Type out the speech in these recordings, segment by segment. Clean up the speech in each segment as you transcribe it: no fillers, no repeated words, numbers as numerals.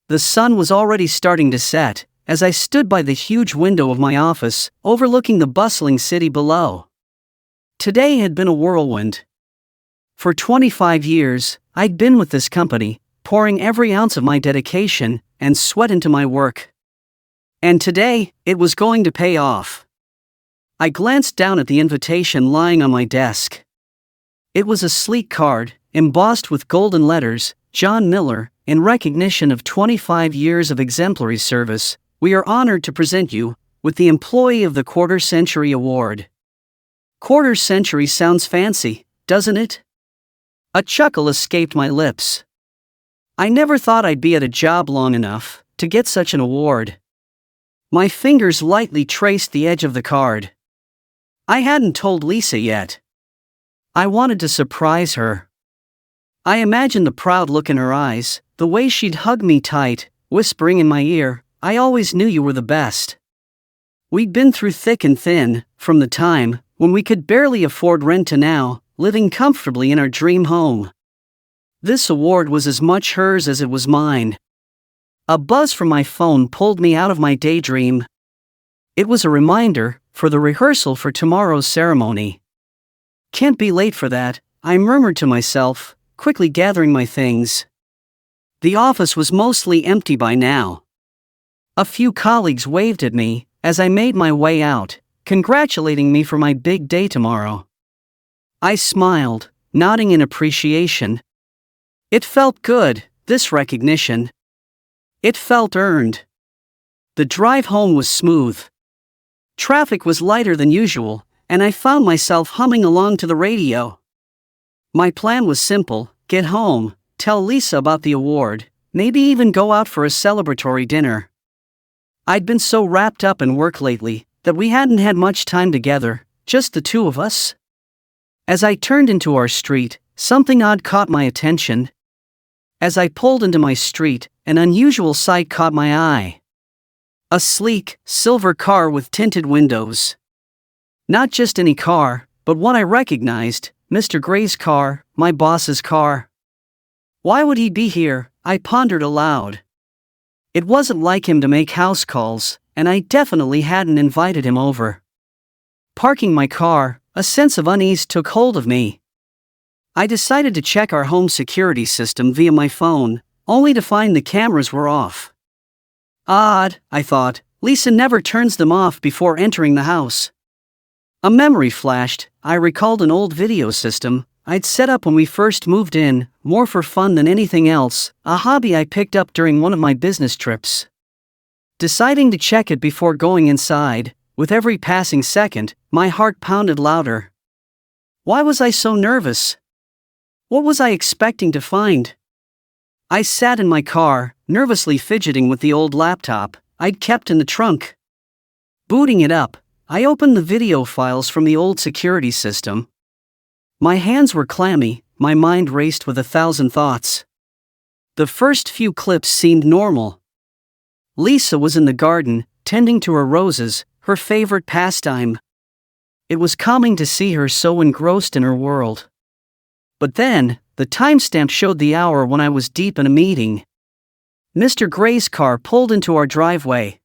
The sun was already starting to set as I stood by the huge window of my office, overlooking the bustling city below. Today had been a whirlwind. For 25 years, I'd been with this company, pouring every ounce of my dedication and sweat into my work. And today, it was going to pay off. I glanced down at the invitation lying on my desk. It was a sleek card, embossed with golden letters, John Miller, in recognition of 25 years of exemplary service. We are honored to present you with the Employee of the Quarter Century Award. Quarter century sounds fancy, doesn't it? A chuckle escaped my lips. I never thought I'd be at a job long enough to get such an award. My fingers lightly traced the edge of the card. I hadn't told Lisa yet. I wanted to surprise her. I imagined the proud look in her eyes, the way she'd hug me tight, whispering in my ear, "I always knew you were the best." We'd been through thick and thin, from the time when we could barely afford rent to now, living comfortably in our dream home. This award was as much hers as it was mine. A buzz from my phone pulled me out of my daydream. It was a reminder for the rehearsal for tomorrow's ceremony. "Can't be late for that," I murmured to myself, quickly gathering my things. The office was mostly empty by now. A few colleagues waved at me as I made my way out, congratulating me for my big day tomorrow. I smiled, nodding in appreciation. It felt good, this recognition. It felt earned. The drive home was smooth. Traffic was lighter than usual, and I found myself humming along to the radio. My plan was simple: get home, tell Lisa about the award, maybe even go out for a celebratory dinner. I'd been so wrapped up in work lately that we hadn't had much time together, just the two of us. As I turned into our street, something odd caught my attention. As I pulled into my street, an unusual sight caught my eye. A sleek, silver car with tinted windows. Not just any car, but one I recognized, Mr. Gray's car, my boss's car. Why would he be here? I pondered aloud. It wasn't like him to make house calls, and I definitely hadn't invited him over. Parking my car, a sense of unease took hold of me. I decided to check our home security system via my phone, only to find the cameras were off. Odd, I thought, Lisa never turns them off before entering the house. A memory flashed. I recalled an old video system I'd set up when we first moved in, more for fun than anything else, a hobby I picked up during one of my business trips. Deciding to check it before going inside, with every passing second, my heart pounded louder. Why was I so nervous? What was I expecting to find? I sat in my car, nervously fidgeting with the old laptop I'd kept in the trunk. Booting it up, I opened the video files from the old security system. My hands were clammy, my mind raced with 1,000 thoughts. The first few clips seemed normal. Lisa was in the garden, tending to her roses, her favorite pastime. It was calming to see her so engrossed in her world. But then, the timestamp showed the hour when I was deep in a meeting. Mr. Gray's car pulled into our driveway.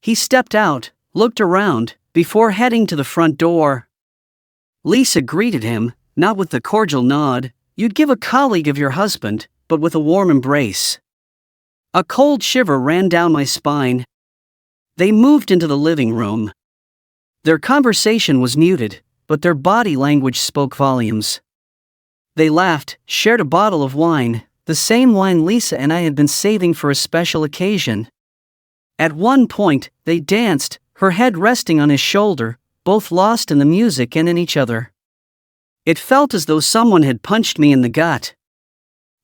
He stepped out, looked around, before heading to the front door. Lisa greeted him, not with the cordial nod you'd give a colleague of your husband, but with a warm embrace. A cold shiver ran down my spine. They moved into the living room. Their conversation was muted, but their body language spoke volumes. They laughed, shared a bottle of wine, the same wine Lisa and I had been saving for a special occasion. At one point, they danced, her head resting on his shoulder, both lost in the music and in each other. It felt as though someone had punched me in the gut.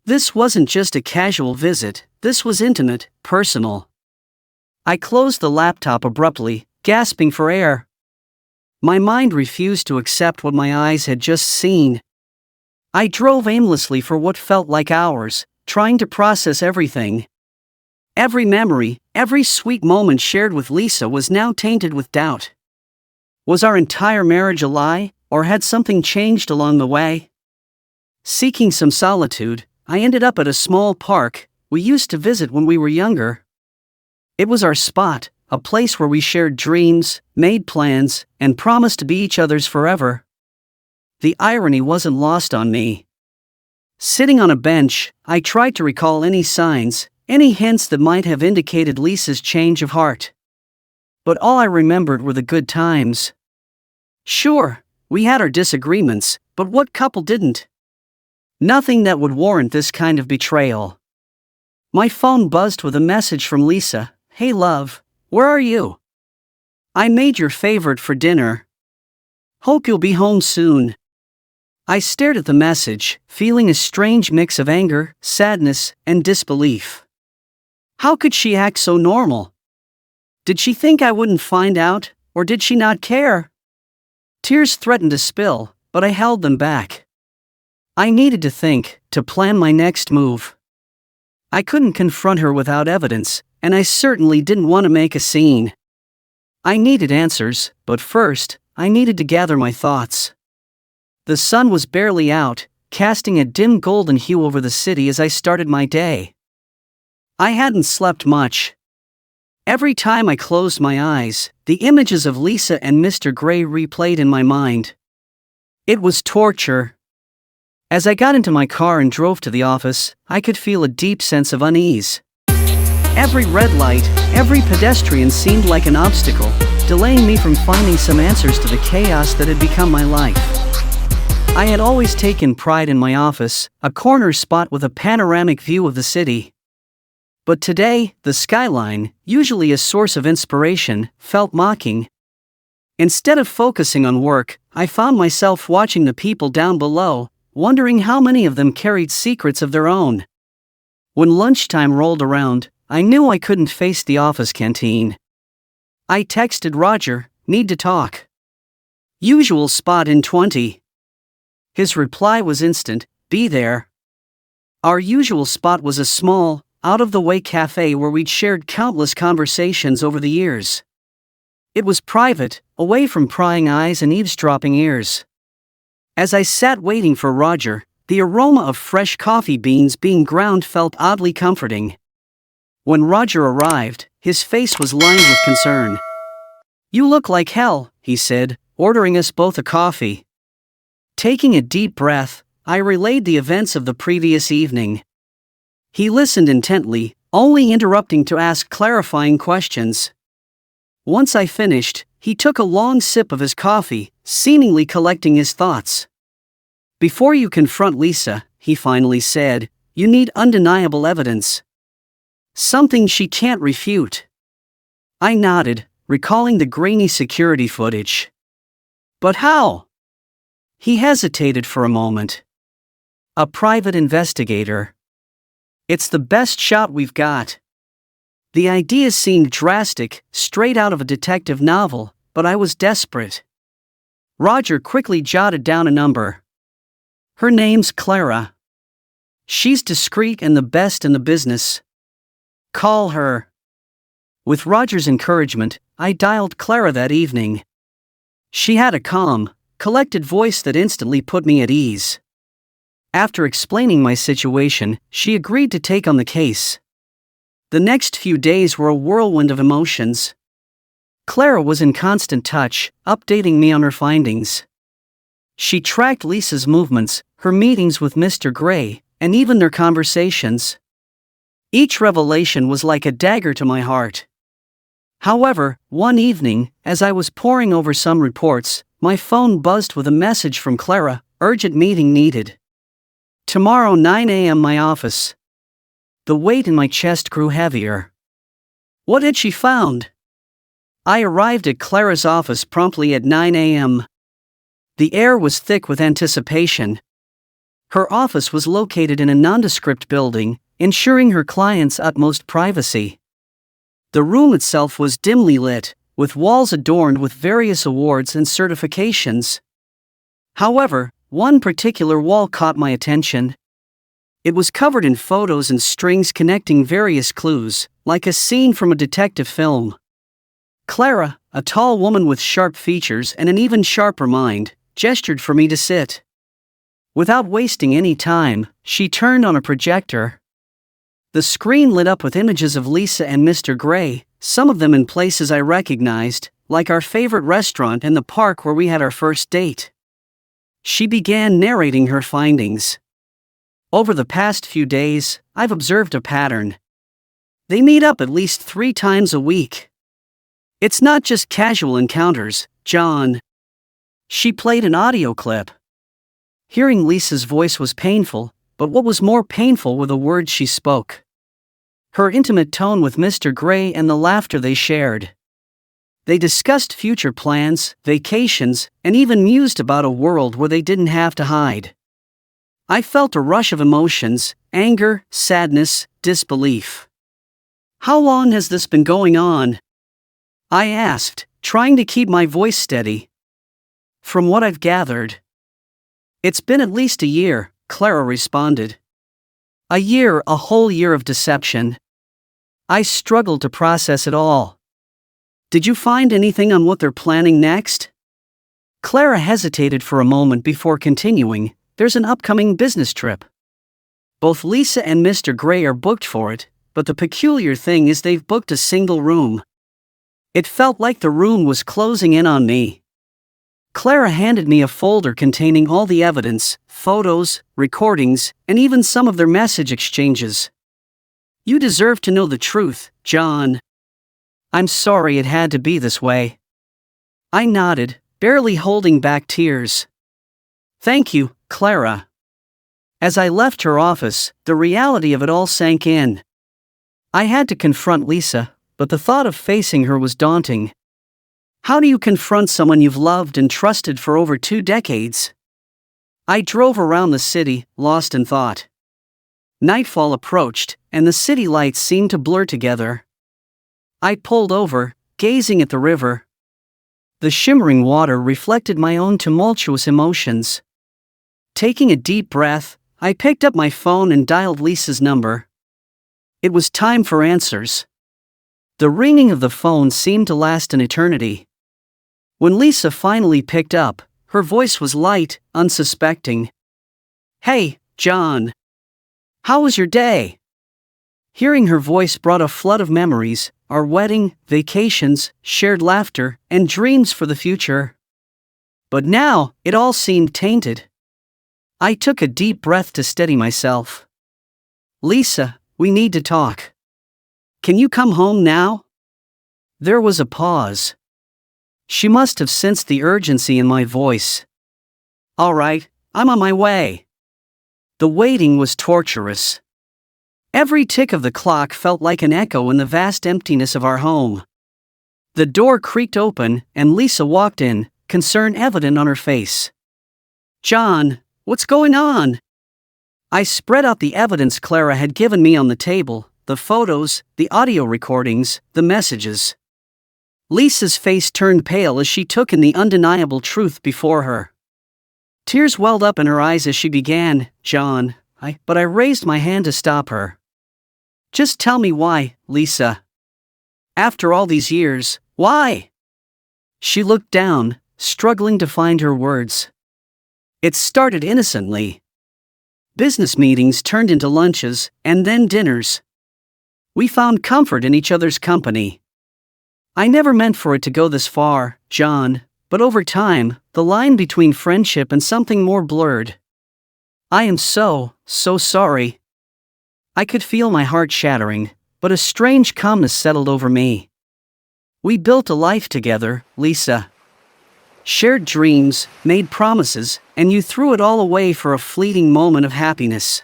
This wasn't just a casual visit, this was intimate, personal. I closed the laptop abruptly, gasping for air. My mind refused to accept what my eyes had just seen. I drove aimlessly for what felt like hours, trying to process everything. Every memory, every sweet moment shared with Lisa was now tainted with doubt. Was our entire marriage a lie, or had something changed along the way? Seeking some solitude, I ended up at a small park, we used to visit when we were younger. It was our spot, a place where we shared dreams, made plans, and promised to be each other's forever. The irony wasn't lost on me. Sitting on a bench, I tried to recall any signs, any hints that might have indicated Lisa's change of heart. But all I remembered were the good times. Sure, we had our disagreements, but what couple didn't? Nothing that would warrant this kind of betrayal. My phone buzzed with a message from Lisa. "Hey love, where are you? I made your favorite for dinner. Hope you'll be home soon." I stared at the message, feeling a strange mix of anger, sadness, and disbelief. How could she act so normal? Did she think I wouldn't find out, or did she not care? Tears threatened to spill, but I held them back. I needed to think, to plan my next move. I couldn't confront her without evidence, and I certainly didn't want to make a scene. I needed answers, but first, I needed to gather my thoughts. The sun was barely out, casting a dim golden hue over the city as I started my day. I hadn't slept much. Every time I closed my eyes, the images of Lisa and Mr. Gray replayed in my mind. It was torture. As I got into my car and drove to the office, I could feel a deep sense of unease. Every red light, every pedestrian seemed like an obstacle, delaying me from finding some answers to the chaos that had become my life. I had always taken pride in my office, a corner spot with a panoramic view of the city. But today, the skyline, usually a source of inspiration, felt mocking. Instead of focusing on work, I found myself watching the people down below, wondering how many of them carried secrets of their own. When lunchtime rolled around, I knew I couldn't face the office canteen. I texted Roger, "Need to talk. Usual spot in 20. His reply was instant, "Be there." Our usual spot was a small, out-of-the-way cafe where we'd shared countless conversations over the years. It was private, away from prying eyes and eavesdropping ears. As I sat waiting for Roger, the aroma of fresh coffee beans being ground felt oddly comforting. When Roger arrived, his face was lined with concern. "You look like hell," he said, ordering us both a coffee. Taking a deep breath, I relayed the events of the previous evening. He listened intently, only interrupting to ask clarifying questions. Once I finished, he took a long sip of his coffee, seemingly collecting his thoughts. "Before you confront Lisa," he finally said, "you need undeniable evidence. Something she can't refute." I nodded, recalling the grainy security footage. "But how?" He hesitated for a moment. "A private investigator. It's the best shot we've got." The idea seemed drastic, straight out of a detective novel, but I was desperate. Roger quickly jotted down a number. "Her name's Clara. She's discreet and the best in the business. Call her." With Roger's encouragement, I dialed Clara that evening. She had a calm, collected voice that instantly put me at ease. After explaining my situation, she agreed to take on the case. The next few days were a whirlwind of emotions. Clara was in constant touch, updating me on her findings. She tracked Lisa's movements, her meetings with Mr. Gray, and even their conversations. Each revelation was like a dagger to my heart. However, one evening, as I was poring over some reports, my phone buzzed with a message from Clara, "Urgent meeting needed. Tomorrow 9 a.m. my office." The weight in my chest grew heavier. What had she found? I arrived at Clara's office promptly at 9 a.m. The air was thick with anticipation. Her office was located in a nondescript building, ensuring her clients' utmost privacy. The room itself was dimly lit, with walls adorned with various awards and certifications. However, one particular wall caught my attention. It was covered in photos and strings connecting various clues, like a scene from a detective film. Clara, a tall woman with sharp features and an even sharper mind, gestured for me to sit. Without wasting any time, she turned on a projector. The screen lit up with images of Lisa and Mr. Gray, some of them in places I recognized, like our favorite restaurant and the park where we had our first date. She began narrating her findings. Over the past few days, I've observed a pattern. They meet up at least 3 times a week. It's not just casual encounters, John. She played an audio clip. Hearing Lisa's voice was painful, but what was more painful were the words she spoke. Her intimate tone with Mr. Gray and the laughter they shared. They discussed future plans, vacations, and even mused about a world where they didn't have to hide. I felt a rush of emotions, anger, sadness, disbelief. "How long has this been going on?" I asked, trying to keep my voice steady. "From what I've gathered, it's been at least a year," Clara responded. A year, a whole year of deception. I struggled to process it all. "Did you find anything on what they're planning next?" Clara hesitated for a moment before continuing. "There's an upcoming business trip. Both Lisa and Mr. Gray are booked for it, but the peculiar thing is they've booked a single room." It felt like the room was closing in on me. Clara handed me a folder containing all the evidence, photos, recordings, and even some of their message exchanges. "You deserve to know the truth, John. I'm sorry it had to be this way." I nodded, barely holding back tears. "Thank you, Clara." As I left her office, the reality of it all sank in. I had to confront Lisa, but the thought of facing her was daunting. How do you confront someone you've loved and trusted for over 2 decades? I drove around the city, lost in thought. Nightfall approached, and the city lights seemed to blur together. I pulled over, gazing at the river. The shimmering water reflected my own tumultuous emotions. Taking a deep breath, I picked up my phone and dialed Lisa's number. It was time for answers. The ringing of the phone seemed to last an eternity. When Lisa finally picked up, her voice was light, unsuspecting. "Hey, John. How was your day?" Hearing her voice brought a flood of memories, our wedding, vacations, shared laughter, and dreams for the future. But now, it all seemed tainted. I took a deep breath to steady myself. "Lisa, we need to talk. Can you come home now?" There was a pause. She must have sensed the urgency in my voice. "All right, I'm on my way." The waiting was torturous. Every tick of the clock felt like an echo in the vast emptiness of our home. The door creaked open, and Lisa walked in, concern evident on her face. "John, what's going on?" I spread out the evidence Clara had given me on the table, the photos, the audio recordings, the messages. Lisa's face turned pale as she took in the undeniable truth before her. Tears welled up in her eyes as she began, "John, but I raised my hand to stop her. Just tell me why, Lisa. After all these years, why?" She looked down, struggling to find her words. It started innocently. Business meetings turned into lunches, and then dinners. We found comfort in each other's company. I never meant for it to go this far, John, but over time, the line between friendship and something more blurred. I am so sorry. I could feel my heart shattering, but a strange calmness settled over me. We built a life together, Lisa. Shared dreams, made promises, and you threw it all away for a fleeting moment of happiness.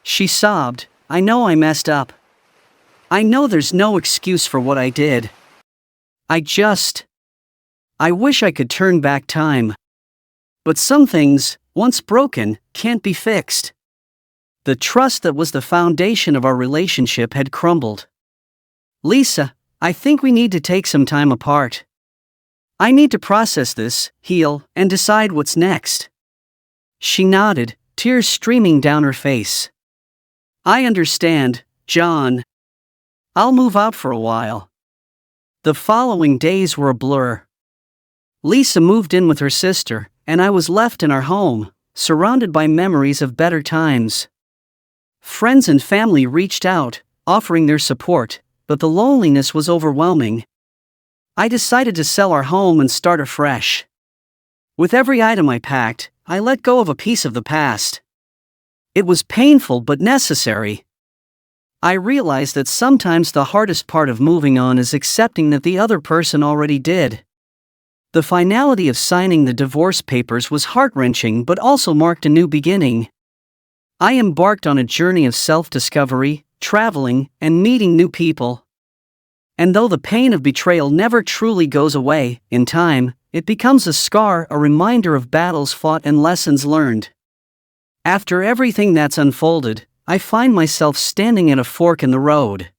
She sobbed, "I know I messed up. I know there's no excuse for what I did. I wish I could turn back time. But some things, once broken, can't be fixed." The trust that was the foundation of our relationship had crumbled. "Lisa, I think we need to take some time apart. I need to process this, heal, and decide what's next." She nodded, tears streaming down her face. "I understand, John. I'll move out for a while." The following days were a blur. Lisa moved in with her sister, and I was left in our home, surrounded by memories of better times. Friends and family reached out, offering their support, but the loneliness was overwhelming. I decided to sell our home and start afresh. With every item I packed, I let go of a piece of the past. It was painful but necessary. I realized that sometimes the hardest part of moving on is accepting that the other person already did. The finality of signing the divorce papers was heart-wrenching but also marked a new beginning. I embarked on a journey of self-discovery, traveling, and meeting new people. And though the pain of betrayal never truly goes away, in time, it becomes a scar, a reminder of battles fought and lessons learned. After everything that's unfolded, I find myself standing at a fork in the road.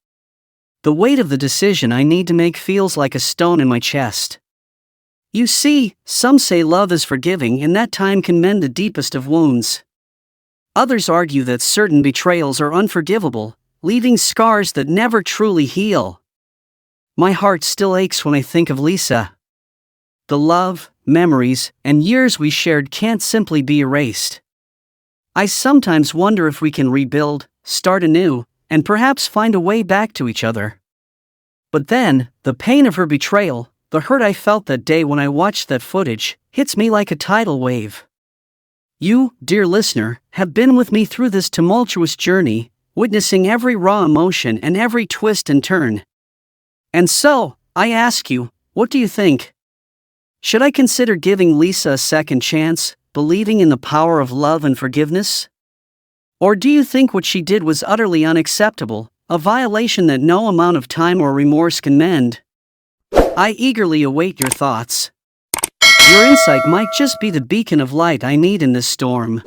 The weight of the decision I need to make feels like a stone in my chest. You see, some say love is forgiving and that time can mend the deepest of wounds. Others argue that certain betrayals are unforgivable, leaving scars that never truly heal. My heart still aches when I think of Lisa. The love, memories, and years we shared can't simply be erased. I sometimes wonder if we can rebuild, start anew, and perhaps find a way back to each other. But then, the pain of her betrayal, the hurt I felt that day when I watched that footage, hits me like a tidal wave. You, dear listener, have been with me through this tumultuous journey, witnessing every raw emotion and every twist and turn. And so, I ask you, what do you think? Should I consider giving Lisa a second chance, believing in the power of love and forgiveness? Or do you think what she did was utterly unacceptable, a violation that no amount of time or remorse can mend? I eagerly await your thoughts. Your insight might just be the beacon of light I need in this storm.